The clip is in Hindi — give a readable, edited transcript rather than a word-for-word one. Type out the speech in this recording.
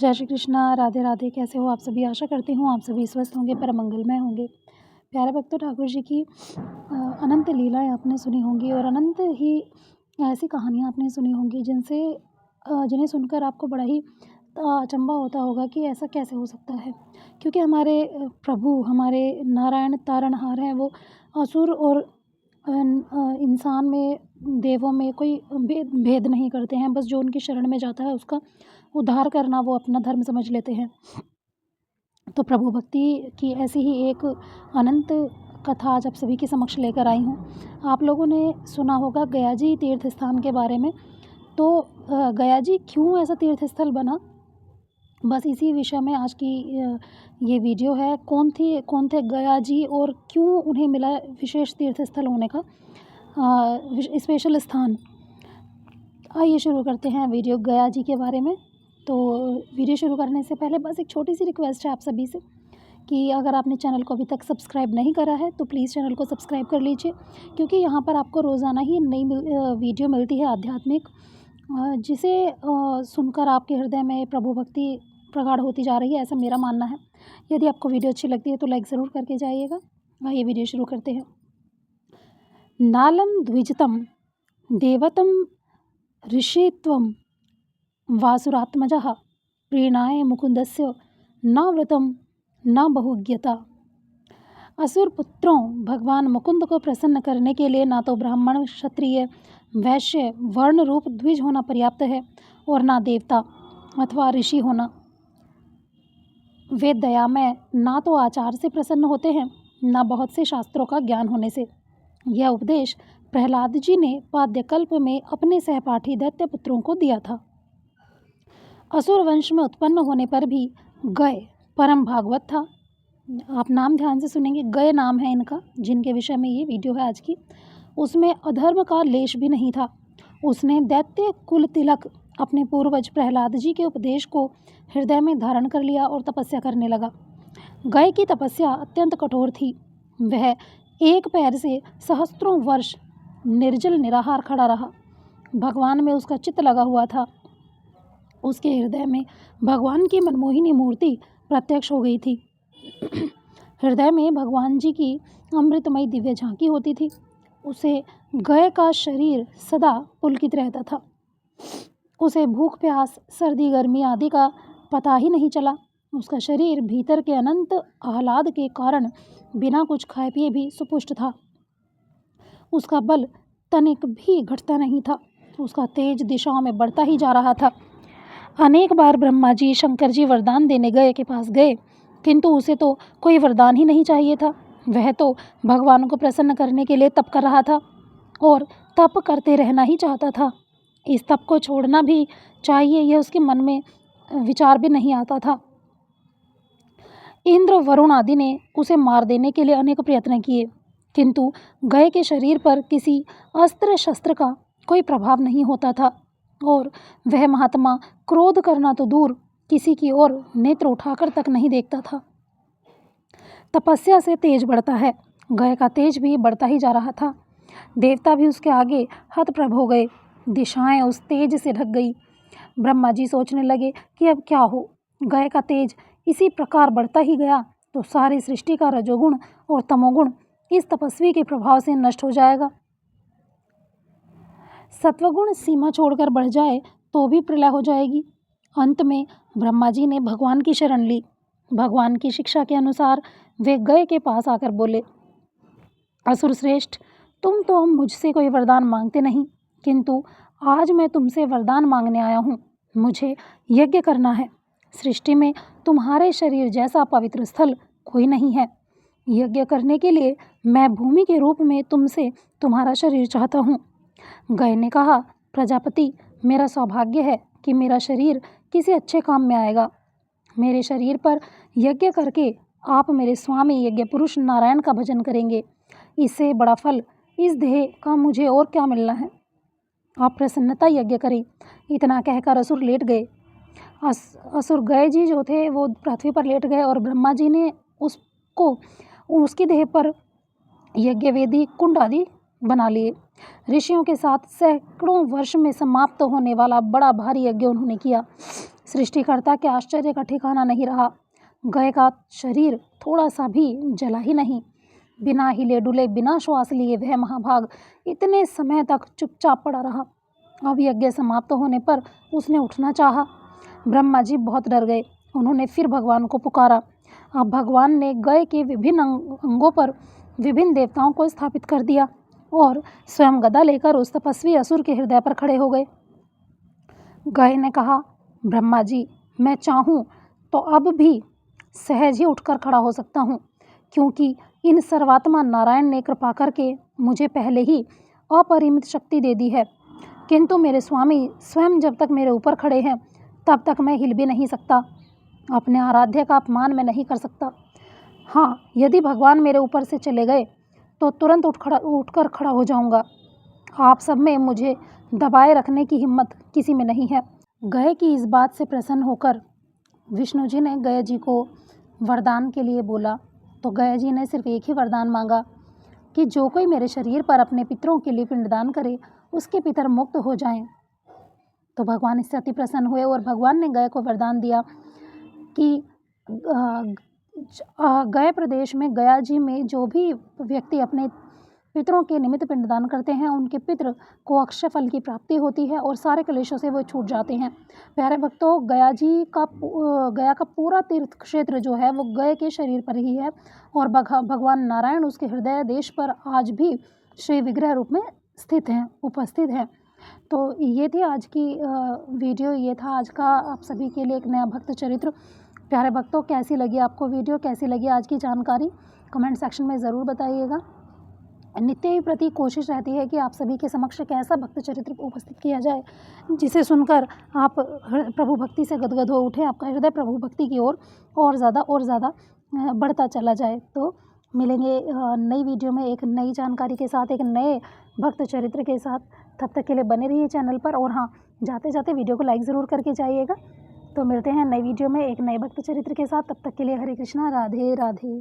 जय श्री कृष्णा, राधे राधे। कैसे हो आप सभी? आशा करती हूँ आप सभी स्वस्थ होंगे, परम मंगलमय होंगे। प्यारे भक्तों, ठाकुर जी की अनंत लीलाएँ आपने सुनी होंगी और अनंत ही ऐसी कहानियाँ आपने सुनी होंगी जिन्हें सुनकर आपको बड़ा ही अचंभा होता होगा कि ऐसा कैसे हो सकता है। क्योंकि हमारे प्रभु, हमारे नारायण तारणहार हैं, वो असुर और इंसान में, देवों में कोई भेद नहीं करते हैं। बस जो उनकी शरण में जाता है उसका उद्धार करना वो अपना धर्म समझ लेते हैं। तो प्रभु भक्ति की ऐसी ही एक अनंत कथा आज आप सभी के समक्ष लेकर आई हूँ। आप लोगों ने सुना होगा गया जी तीर्थ स्थान के बारे में। तो गया जी क्यों ऐसा तीर्थ स्थल बना, बस इसी विषय में आज की ये वीडियो है। कौन थे गया जी और क्यों उन्हें मिला विशेष तीर्थ स्थल होने का स्पेशल स्थान। आइए शुरू करते हैं वीडियो गया जी के बारे में। तो वीडियो शुरू करने से पहले बस एक छोटी सी रिक्वेस्ट है आप सभी से कि अगर आपने चैनल को अभी तक सब्सक्राइब नहीं करा है तो प्लीज़ चैनल को सब्सक्राइब कर लीजिए, क्योंकि यहाँ पर आपको रोज़ाना ही नई वीडियो मिलती है आध्यात्मिक, जिसे सुनकर आपके हृदय में प्रभु भक्ति प्रगाढ़ होती जा रही है, ऐसा मेरा मानना है। यदि आपको वीडियो अच्छी लगती है तो लाइक ज़रूर करके जाइएगा। आइए वीडियो शुरू करते हैं। नालम द्विजतम देवतम ऋषित्वम वासुरात्मजः प्रीणाय मुकुंदस्य न व्रतम न बहुज्ञता। असुर पुत्रों, भगवान मुकुंद को प्रसन्न करने के लिए ना तो ब्राह्मण, क्षत्रिय, वैश्य वर्ण रूप द्विज होना पर्याप्त है और ना देवता अथवा ऋषि होना। वे दयामय ना तो आचार से प्रसन्न होते हैं, ना बहुत से शास्त्रों का ज्ञान होने से। यह उपदेश प्रहलाद जी ने पाद्यकल्प में अपने सहपाठी दैत्य पुत्रों को दिया था। असुर वंश में उत्पन्न होने पर भी गय परम भागवत था। आप नाम ध्यान से सुनेंगे, गय नाम है इनका, जिनके विषय में ये वीडियो है आज की। उसमें अधर्म का लेश भी नहीं था। उसने दैत्य कुल तिलक अपने पूर्वज प्रहलाद जी के उपदेश को हृदय में धारण कर लिया और तपस्या करने लगा। गय की तपस्या अत्यंत कठोर थी। वह एक पैर से सहस्त्रों वर्ष निर्जल निराहार खड़ा रहा। भगवान में उसका चित्त लगा हुआ था। उसके हृदय में भगवान की मनमोहिनी मूर्ति प्रत्यक्ष हो गई थी। हृदय में भगवान जी की अमृतमयी दिव्य झांकी होती थी। उसे गय का शरीर सदा पुलकित रहता था। उसे भूख प्यास, सर्दी गर्मी आदि का पता ही नहीं चला। उसका शरीर भीतर के अनंत आह्लाद के कारण बिना कुछ खाए पिए भी सुपुष्ट था। उसका बल तनिक भी घटता नहीं था। उसका तेज दिशाओं में बढ़ता ही जा रहा था। अनेक बार ब्रह्मा जी, शंकर जी वरदान देने गए के पास गए, किंतु उसे तो कोई वरदान ही नहीं चाहिए था। वह तो भगवान को प्रसन्न करने के लिए तप कर रहा था और तप करते रहना ही चाहता था। इस तप को छोड़ना भी चाहिए, यह उसके मन में विचार भी नहीं आता था। इंद्र, वरुण आदि ने उसे मार देने के लिए अनेक प्रयत्न किए, किंतु गय के शरीर पर किसी अस्त्र शस्त्र का कोई प्रभाव नहीं होता था और वह महात्मा क्रोध करना तो दूर, किसी की ओर नेत्र उठाकर तक नहीं देखता था। तपस्या से तेज बढ़ता है। गय का तेज भी बढ़ता ही जा रहा था। देवता भी उसके आगे हतप्रभ हो गए। दिशाएं उस तेज से ढक गई। ब्रह्मा जी सोचने लगे कि अब क्या हो। गय का तेज इसी प्रकार बढ़ता ही गया तो सारी सृष्टि का रजोगुण और तमोगुण इस तपस्वी के प्रभाव से नष्ट हो जाएगा। सत्वगुण सीमा छोड़कर बढ़ जाए तो भी प्रलय हो जाएगी। अंत में ब्रह्मा जी ने भगवान की शरण ली। भगवान की शिक्षा के अनुसार वे गय के पास आकर बोले, असुर श्रेष्ठ, तुम तो मुझसे कोई वरदान मांगते नहीं, किंतु आज मैं तुमसे वरदान मांगने आया हूँ। मुझे यज्ञ करना है। सृष्टि में तुम्हारे शरीर जैसा पवित्र स्थल कोई नहीं है। यज्ञ करने के लिए मैं भूमि के रूप में तुमसे तुम्हारा शरीर चाहता हूँ। गय ने कहा, प्रजापति, मेरा सौभाग्य है कि मेरा शरीर किसी अच्छे काम में आएगा। मेरे शरीर पर यज्ञ करके आप मेरे स्वामी यज्ञ पुरुष नारायण का भजन करेंगे। इससे बड़ा फल इस देह का मुझे और क्या मिलना है। आप प्रसन्नता यज्ञ करें। इतना कहकर असुर लेट गए। असुर गय जी जो थे वो पृथ्वी पर लेट गए और ब्रह्मा जी ने उसकी देह पर यज्ञ वेदी कुंड आदि बना लिए। ऋषियों के साथ सैकड़ों वर्ष में समाप्त होने वाला बड़ा भारी यज्ञ उन्होंने किया। सृष्टिकर्ता के आश्चर्य का ठिकाना नहीं रहा। गाय का शरीर थोड़ा सा भी जला ही नहीं। बिना हिले डुले, बिना श्वास लिए वह महाभाग इतने समय तक चुपचाप पड़ा रहा। अब यज्ञ समाप्त होने पर उसने उठना चाहा। ब्रह्मा जी बहुत डर गए। उन्होंने फिर भगवान को पुकारा। अब भगवान ने गाय के विभिन्न अंगों पर विभिन्न देवताओं को स्थापित कर दिया और स्वयं गदा लेकर उस तपस्वी असुर के हृदय पर खड़े हो गए। गाय ने कहा, ब्रह्मा जी, मैं चाहूँ तो अब भी सहज ही उठकर खड़ा हो सकता हूँ, क्योंकि इन सर्वात्मा नारायण ने कृपा करके मुझे पहले ही अपरिमित शक्ति दे दी है। किंतु मेरे स्वामी स्वयं जब तक मेरे ऊपर खड़े हैं तब तक मैं हिल भी नहीं सकता। अपने आराध्य का अपमान मैं नहीं कर सकता। हाँ, यदि भगवान मेरे ऊपर से चले गए तो तुरंत उठकर खड़ा हो जाऊंगा। आप सब में मुझे दबाए रखने की हिम्मत किसी में नहीं है। गाय की इस बात से प्रसन्न होकर विष्णु जी ने गाय जी को वरदान के लिए बोला, तो गाय जी ने सिर्फ एक ही वरदान मांगा कि जो कोई मेरे शरीर पर अपने पितरों के लिए पिंडदान करे उसके पितर मुक्त हो जाएं। तो भगवान इससे अति प्रसन्न हुए और भगवान ने गाय को वरदान दिया कि गया प्रदेश में, गया जी में जो भी व्यक्ति अपने पितरों के निमित्त पिंडदान करते हैं उनके पितृ को अक्षय फल की प्राप्ति होती है और सारे क्लेशों से वो छूट जाते हैं। प्यारे भक्तों, गया का पूरा तीर्थ क्षेत्र जो है वो गया के शरीर पर ही है और भगवान नारायण उसके हृदय देश पर आज भी श्री विग्रह रूप में स्थित हैं, उपस्थित हैं। तो ये थी आज की वीडियो, ये था आज का आप सभी के लिए एक नया भक्त चरित्र। प्यारे भक्तों, कैसी लगी आपको वीडियो, कैसी लगी आज की जानकारी, कमेंट सेक्शन में ज़रूर बताइएगा। नित्य ही प्रति कोशिश रहती है कि आप सभी के समक्ष एक ऐसा भक्त चरित्र उपस्थित किया जाए जिसे सुनकर आप प्रभु भक्ति से गदगद हो उठें, आपका हृदय प्रभु भक्ति की ओर और ज़्यादा बढ़ता चला जाए। तो मिलेंगे नई वीडियो में एक नई जानकारी के साथ, एक नए भक्त चरित्र के साथ। तब तक के लिए बने रहिए चैनल पर और हाँ, जाते जाते वीडियो को लाइक ज़रूर करके जाइएगा। तो मिलते हैं नई वीडियो में एक नए भक्त चरित्र के साथ। तब तक के लिए हरे कृष्णा, राधे राधे।